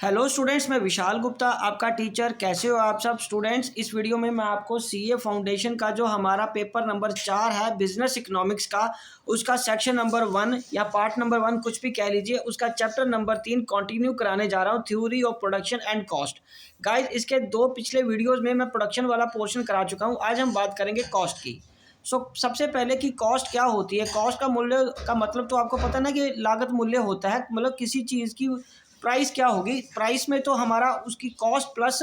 Hello students, मैं विशाल गुप्ता आपका teacher. कैसे हो आप सब स्टूडेंट्स। इस वीडियो में मैं आपको सीए फाउंडेशन का जो हमारा पेपर नंबर 4 है बिजनेस इकोनॉमिक्स का, उसका सेक्शन नंबर 1 या पार्ट नंबर 1 कुछ भी कह लीजिए, उसका चैप्टर नंबर 3 कंटिन्यू कराने जा रहा हूँ, theory of production and cost. Guys, इसके दो पिछले वीडियोज़ में मैं प्रोडक्शन वाला पोर्शन करा चुका हूँ। आज हम बात करेंगे कॉस्ट की। सबसे पहले कि कॉस्ट क्या होती है। कॉस्ट का मूल्य का मतलब तो आपको पता ना कि लागत मूल्य होता है, मतलब किसी चीज़ की प्राइस क्या होगी। प्राइस में तो हमारा उसकी कॉस्ट प्लस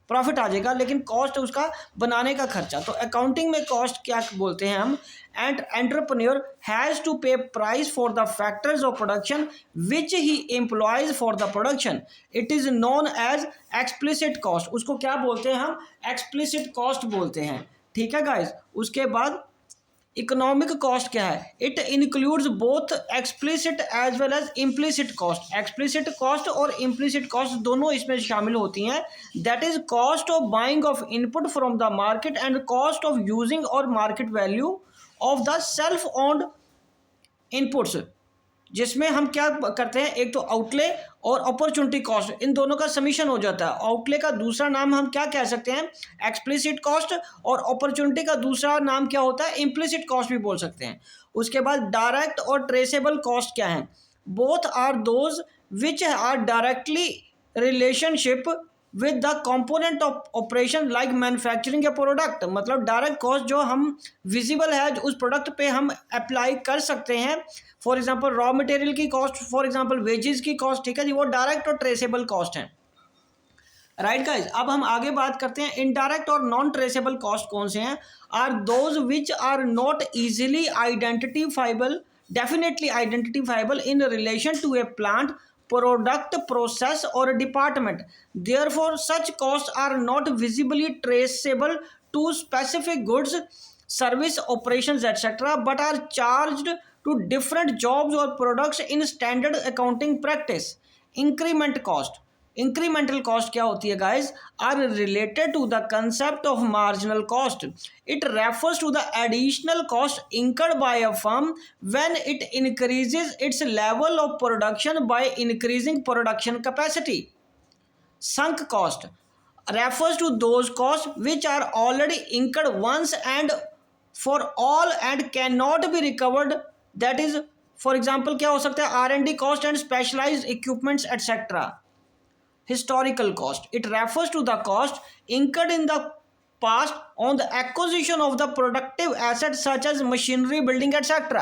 प्रॉफिट आ जाएगा, लेकिन कॉस्ट उसका बनाने का खर्चा। तो अकाउंटिंग में कॉस्ट क्या बोलते हैं हम, and entrepreneur has to pay price for the factors of production which he employs for the production. It is known as explicit cost. उसको क्या बोलते हैं हम, एक्सप्लिसिट कॉस्ट बोलते हैं। ठीक है गाइज। उसके बाद इकोनॉमिक कॉस्ट क्या है, it includes both explicit as well as implicit cost. Explicit cost और इम्प्लिसिट कॉस्ट दोनों इसमें शामिल होती हैं। That is cost of buying of input from the market and cost of using or market value of the self owned inputs, जिसमें हम क्या करते हैं, एक तो आउटले और अपॉर्चुनिटी कॉस्ट, इन दोनों का समीशन हो जाता है। आउटले का दूसरा नाम हम क्या कह सकते हैं, एक्सप्लिसिट कॉस्ट, और अपॉर्चुनिटी का दूसरा नाम क्या होता है, इम्प्लिसिट कॉस्ट भी बोल सकते हैं। उसके बाद डायरेक्ट और ट्रेसेबल कॉस्ट क्या है, both are those which are directly relationship with the component of operation like manufacturing a product. मतलब डायरेक्ट कॉस्ट जो हम विजिबल है, जो उस प्रोडक्ट पे हम अप्लाई कर सकते हैं। फॉर एग्जांपल रॉ मटेरियल की कॉस्ट, फॉर एग्जांपल वेजेस की कॉस्ट, ठीक है जी, वो डायरेक्ट और ट्रेसेबल कॉस्ट है। Right guys. अब हम आगे बात करते हैं इनडायरेक्ट और नॉन ट्रेसेबल कॉस्ट कौन से हैं। Are those which are not easily identifiable, definitely identifiable in relation to a plant, product, process or department. Therefore such costs are not visibly traceable to specific goods, service, operations etc., but are charged to different jobs or products in standard accounting practice. Increment cost, incremental cost क्या होती है guys, are related to the concept of marginal cost. It refers to the additional cost incurred by a firm when it increases its level of production by increasing production capacity. Sunk cost refers to those costs which are already incurred once and for all and cannot be recovered. That is, for example क्या हो सकता है, R&D cost and specialized equipments etc. Historical cost, it refers to the cost incurred in the past on the acquisition of the productive assets such as machinery, building etc.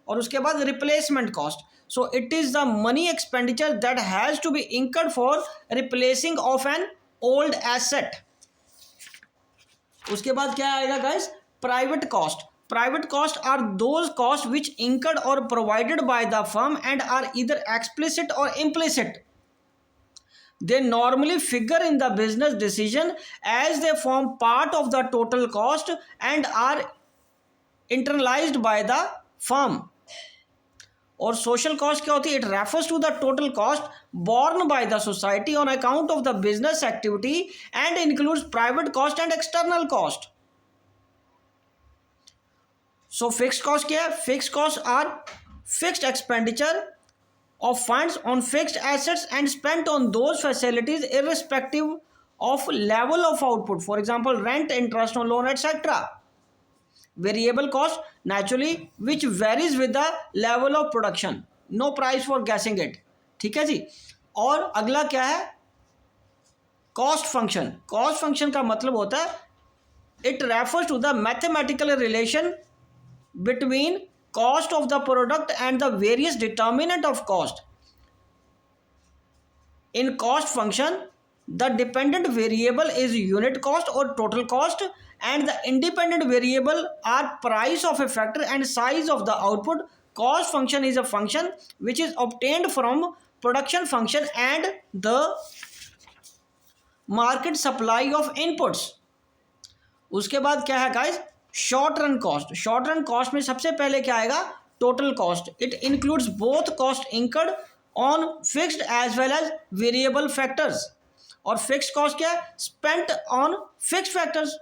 और उसके बाद replacement cost, so it is the money expenditure that has to be incurred for replacing of an old asset. उसके बाद क्या आएगा guys, private cost. Private costs are those costs which incurred or provided by the firm and are either explicit or implicit. They normally figure in the business decision as they form part of the total cost and are internalized by the firm. और social cost क्या होती है, it refers to the total cost borne by the society on account of the business activity and includes private cost and external cost. So fixed cost क्या है, fixed costs are fixed expenditure of funds on fixed assets and spent on those facilities irrespective of level of output, for example rent, interest on loan etc. Variable cost naturally which varies with the level of production, no price for guessing it. ठीक है जी। और अगला क्या है, cost function. Cost function का मतलब होता है, it refers to the mathematical relation between cost of the product and the various determinant of cost. In cost function, the dependent variable is unit cost or total cost, and the independent variable are price of a factor and size of the output. Cost function is a function which is obtained from production function and the market supply of inputs. उसके बाद क्या है guys, short run cost. Short run cost में सबसे पहले क्या आएगा, total cost. It includes both cost incurred on fixed as well as variable factors. और फिक्स्ड कॉस्ट क्या है, स्पेंट ऑन फिक्स्ड फैक्टर्स।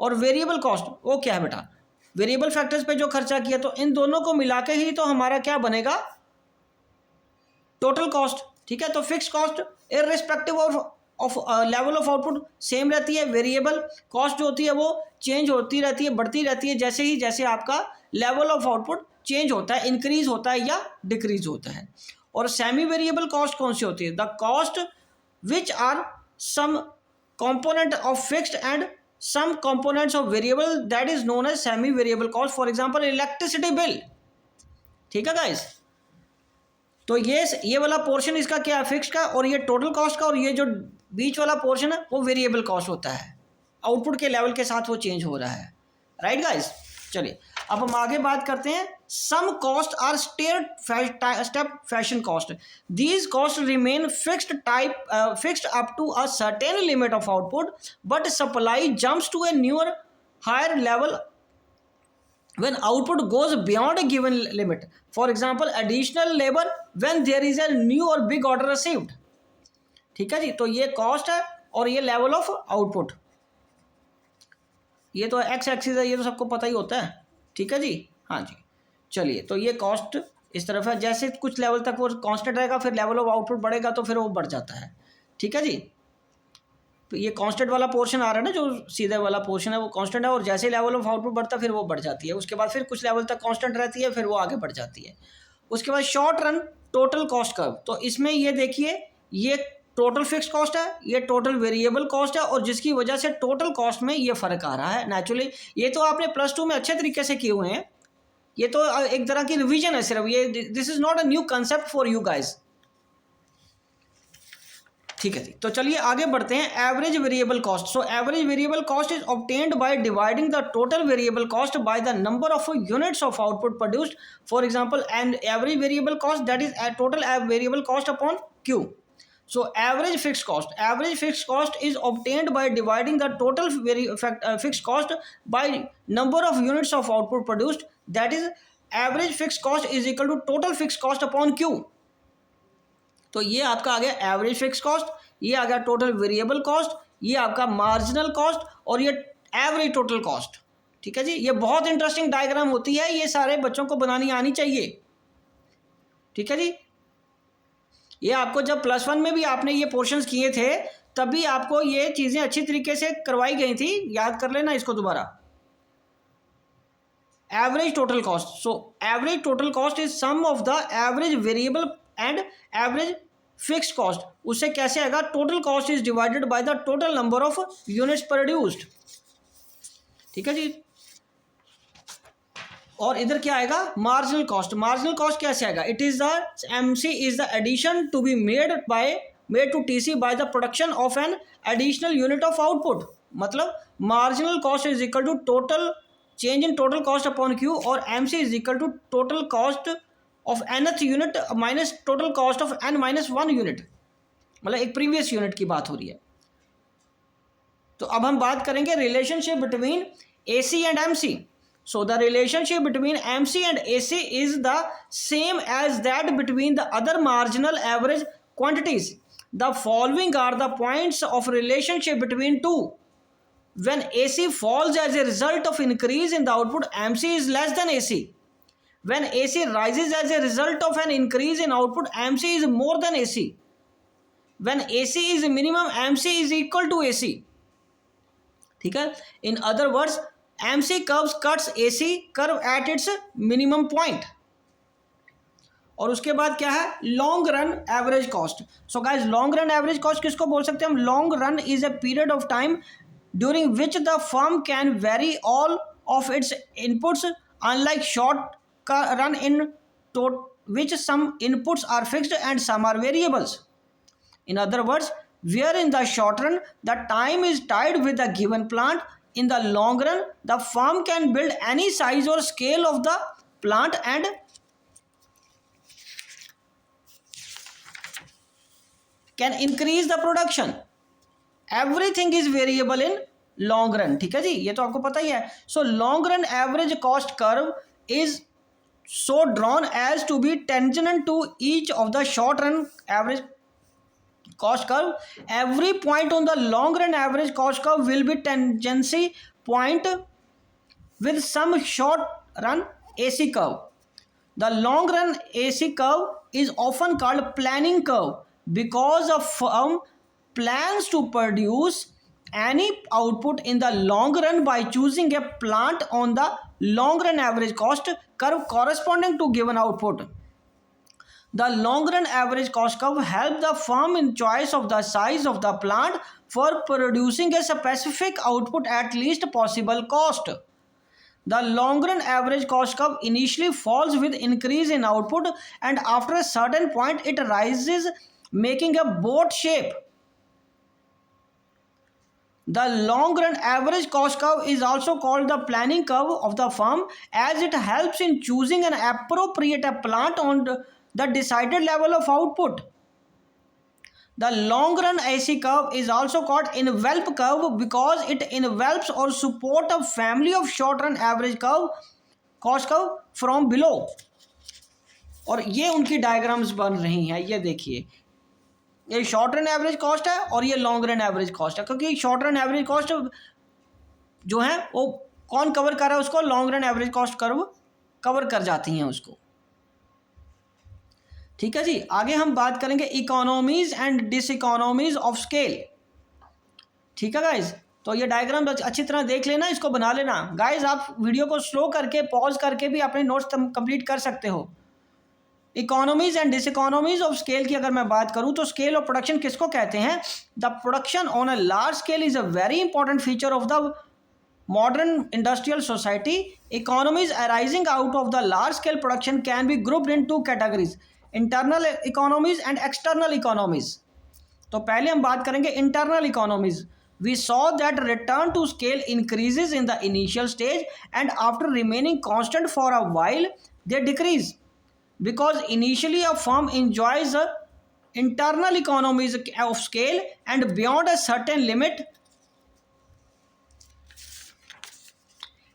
और वेरिएबल कॉस्ट वो क्या है बेटा, वेरिएबल फैक्टर्स पे जो खर्चा किया। तो इन दोनों को मिला के ही तो हमारा क्या बनेगा, टोटल कॉस्ट। ठीक है। तो fix cost irrespective of level of output same रहती है। वेरिएबल कॉस्ट जो होती है वो चेंज होती रहती है, बढ़ती रहती है जैसे आपका लेवल ऑफ आउटपुट चेंज होता है, इंक्रीज होता है या डिक्रीज होता है। और सेमी वेरिएबल कॉस्ट कौन सी होती है? The cost which are some component of fixed and some components of variable, that is known as semi variable cost. For example electricity bill, ठीक है गाइस। तो ये वाला पोर्शन इसका क्या है? फिक्स का, और ये टोटल कॉस्ट का, और ये जो बीच वाला पोर्शन है वो वेरिएबल कॉस्ट होता है, आउटपुट के लेवल के साथ वो चेंज हो रहा है, राइट गाइस। चलिए अब हम आगे बात करते हैं। Some cost are step fashion cost. These cost remain fixed up to a certain limit of output, but supply jumps to a newer higher level when output goes beyond a given limit. For example additional labor when there is a new or big order received, ठीक है जी। तो ये cost है और ये level of output, ये तो x axis है, ये तो सबको पता ही होता है, ठीक है जी। हाँ जी, चलिए तो ये कॉस्ट इस तरफ है, जैसे कुछ लेवल तक वो कांस्टेंट रहेगा, फिर लेवल ऑफ आउटपुट बढ़ेगा तो फिर वो बढ़ जाता है, ठीक है जी। तो ये कांस्टेंट वाला पोर्शन आ रहा है ना, जो सीधे वाला पोर्शन है वो कांस्टेंट है, और जैसे लेवल ऑफ आउटपुट बढ़ता है फिर वो बढ़ जाती है। उसके बाद फिर कुछ लेवल तक कांस्टेंट रहती है, फिर वो आगे बढ़ जाती है। उसके बाद short run total cost curve. तो इसमें ये देखिए, ये टोटल फिक्स कॉस्ट है, ये टोटल वेरिएबल कॉस्ट है, और जिसकी वजह से टोटल कॉस्ट में ये फर्क आ रहा है नेचुरली। ये तो आपने +2 में अच्छे तरीके से किए हुए हैं, ये तो एक तरह की रिवीजन है सिर्फ, ये this is not a new concept for you guys, ठीक है जी। तो चलिए आगे बढ़ते हैं। Average variable cost. So average variable cost is obtained by dividing the total variable cost by the number of units of output produced. For example and average variable cost that is total variable cost upon Q. So average fixed cost is obtained by dividing the total fixed cost by number of units of output produced, that is average fixed cost is equal to total fixed cost upon Q। तो ये आपका आ गया average fix cost, ये आ गया total variable cost, ये आपका marginal cost, और ये एवरेज टोटल कॉस्ट, ठीक है जी। ये बहुत इंटरेस्टिंग डायग्राम होती है, ये सारे बच्चों को बनानी आनी चाहिए, ठीक है जी। ये आपको जब +1 में भी आपने ये पोर्शंस किए थे तभी आपको ये चीज़ें अच्छी तरीके से करवाई गई थी, याद कर लेना इसको दोबारा। Average total cost. So average total cost is sum of the average variable and average fixed cost. उससे कैसे आएगा? Total cost is divided by the total number of units produced, ठीक है जी। और इधर क्या आएगा? Marginal cost. मार्जिनल कॉस्ट कैसे आएगा? It is the MC is the addition to be made to TC by the production of an additional unit of output. मतलब marginal cost is equal to total change in total cost upon Q, और MC is equal to total cost of nth unit minus total cost of n-1 unit, मतलब एक previous unit की बात हो रही है। तो अब हम बात करेंगे relationship between AC and MC। So the relationship between MC and AC is the same as that between the other marginal average quantities. The following are the points of relationship between two. When AC falls as a result of increase in the output, MC is less than AC. When AC rises as a result of an increase in output, MC is more than AC. When AC is minimum, MC is equal to AC. ठीक है? In other words, MC curve cuts AC curve at its minimum point। और उसके बाद क्या है? Long run average cost. So guys long run average cost किसको बोल सकते हैं हम? Long run is a period of time during which the firm can vary all of its inputs, unlike short run in which some inputs are fixed and some are variables. In other words, where in the short run the time is tied with the given plant, in the long run the firm can build any size or scale of the plant and can increase the production. Everything is variable in long run, ठीक है जी, ये तो आपको पता ही है। So long run average cost curve is so drawn as to be tangent to each of the short run average cost curve. Every point on the long run average cost curve will be tangency point with some short run AC curve. The long run AC curve is often called planning curve because a firm plans to produce any output in the long run by choosing a plant on the long run average cost curve corresponding to given output. The long run average cost curve helps the firm in choice of the size of the plant for producing a specific output at least possible cost. The long run average cost curve initially falls with increase in output, and after a certain point it rises, making a boat shape. The long run average cost curve is also called the planning curve of the firm, as it helps in choosing an appropriate plant on the decided level of output. The long run AC curve is also called envelope curve because it envelops or supports a family of short run average curve cost curve from below. और ये उनकी diagrams बन रही हैं, ये देखिए, ये short run average cost है और ये लॉन्ग रन एवरेज कॉस्ट है, क्योंकि शॉर्ट रन एवरेज कॉस्ट जो है वो कौन कवर कर रहा है उसको, long run average cost curve cover कर जाती हैं उसको। ठीक है जी, आगे हम बात करेंगे इकोनॉमीज एंड डिसइकोनॉमीज ऑफ स्केल। ठीक है गाइज, तो ये डायग्राम अच्छी तरह देख लेना, इसको बना लेना। गाइज आप वीडियो को स्लो करके पॉज करके भी अपने नोट्स कंप्लीट कर सकते हो। इकोनॉमीज एंड डिसइकोनॉमीज ऑफ स्केल की अगर मैं बात करूं तो स्केल ऑफ प्रोडक्शन किसको कहते हैं? The production on a large scale is a very important feature of the modern industrial society. Economies arising out of the large scale production can be grouped in two categories: internal economies and external economies. तो पहले हम बात करेंगे internal economies. We saw that return to scale increases in the initial stage and after remaining constant for a while they decrease because initially a firm enjoys a internal economies of scale and beyond a certain limit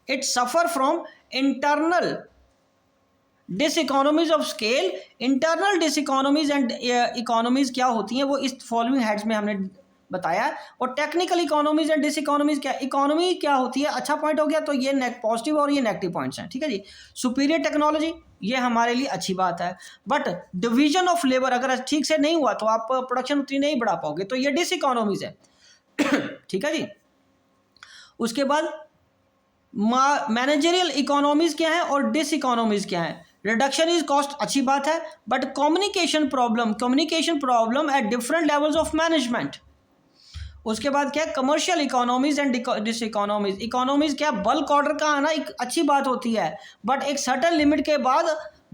it suffer from internal diseconomies of scale. Internal diseconomies and economies क्या होती हैं वो इस following heads में हमने बताया। और technical economies and डिसइकोनॉमीज क्या, इकोनॉमी क्या होती है, अच्छा पॉइंट हो गया, तो ये पॉजिटिव और ये नेगेटिव पॉइंट्स हैं। ठीक है जी, सुपीरियर टेक्नोलॉजी ये हमारे लिए अच्छी बात है, बट डिवीजन ऑफ लेबर अगर ठीक से नहीं हुआ तो आप प्रोडक्शन उतनी नहीं बढ़ा पाओगे, तो ये डिसइकोनॉमीज है। ठीक है जी, उसके बाद मैनेजरियल इकोनॉमीज क्या है और डिसइकोनॉमीज क्या है। रिडक्शन इज कॉस्ट अच्छी बात है, but communication problem at different levels of management. उसके बाद क्या है, कमर्शियल इकोनॉमीज एंड डिसइकोनॉमीज। इकोनॉमीज क्या, बल्क ऑर्डर का आना एक अच्छी बात होती है, बट एक सर्टेन लिमिट के बाद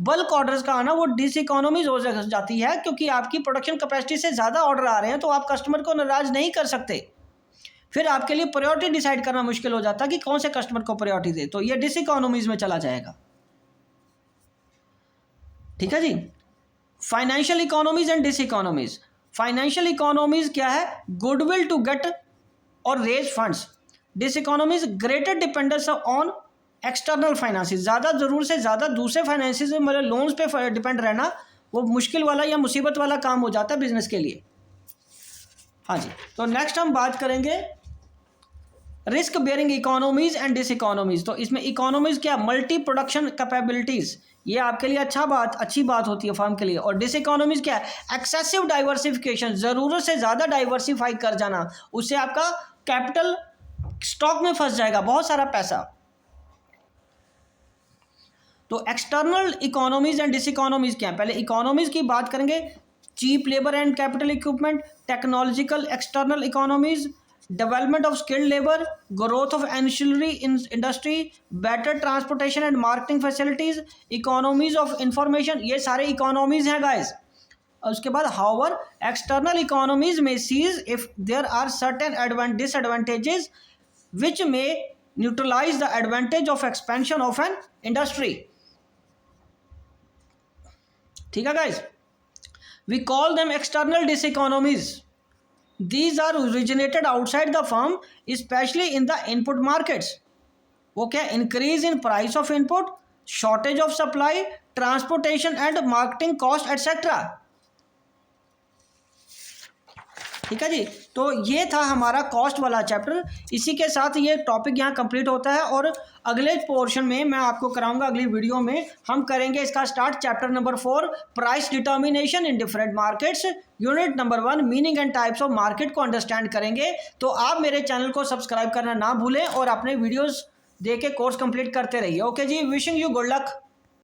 बल्क ऑर्डर्स का आना वो डिसइकोनॉमीज हो जाती है, क्योंकि आपकी प्रोडक्शन कैपेसिटी से ज़्यादा ऑर्डर आ रहे हैं तो आप कस्टमर को नाराज नहीं कर सकते, फिर आपके लिए प्रायोरिटी डिसाइड करना मुश्किल हो जाता है कि कौन से कस्टमर को प्रायोरिटी दे, तो ये डिसइकोनॉमीज में चला जाएगा। ठीक है जी, financial economies and diseconomies. Financial economies क्या है, goodwill to get or raise funds. Diseconomies greater dependence on external finances, ज़्यादा ज़रूर से ज़्यादा दूसरे फाइनेंसिस में मतलब लोन्स पे डिपेंड रहना वो मुश्किल वाला या मुसीबत वाला काम हो जाता है बिजनेस के लिए। हाँ जी, तो नेक्स्ट हम बात करेंगे रिस्क बेयरिंग इकोनॉमीज एंड डिसइकोनॉमीज। तो इसमें इकोनॉमीज क्या, मल्टी प्रोडक्शन कैपेबिलिटीज, ये आपके लिए अच्छी बात होती है फर्म के लिए। और डिसइकोनॉमीज क्या है, एक्सेसिव डाइवर्सिफिकेशन, ज़रूरत से ज़्यादा डाइवर्सिफाई कर जाना, उससे आपका कैपिटल स्टॉक में फंस जाएगा बहुत सारा पैसा। तो एक्सटर्नल इकोनॉमीज एंड डिसइकोनॉमीज क्या है, पहले इकोनॉमीज की बात करेंगे। Cheap labour and capital equipment, technological external economies, development of skilled labour, growth of ancillary industry, better transportation and marketing facilities, economies of information, ये सारे इकोनॉमीज हैं गाइस। उसके बाद हाउएवर एक्सटर्नल इकोनॉमीज में cease if there are certain disadvantages which may neutralise the advantage of expansion of an industry. ठीक है guys, we call them external diseconomies. These are originated outside the firm, especially in the input markets. वो क्या, increase in price of input, shortage of supply, transportation and marketing cost etc. ठीक है जी, तो ये था हमारा कॉस्ट वाला chapter. इसी के साथ ये टॉपिक यहाँ कंप्लीट होता है। और अगले पोर्शन में मैं आपको कराऊंगा, अगली वीडियो में हम करेंगे इसका start chapter number 4 price determination in different markets, unit number 1 meaning and types of market को अंडरस्टैंड करेंगे। तो आप मेरे चैनल को सब्सक्राइब करना ना भूलें और अपने वीडियोस देख के कोर्स कंप्लीट करते रहिए। ओके जी, विशिंग यू गुड लक।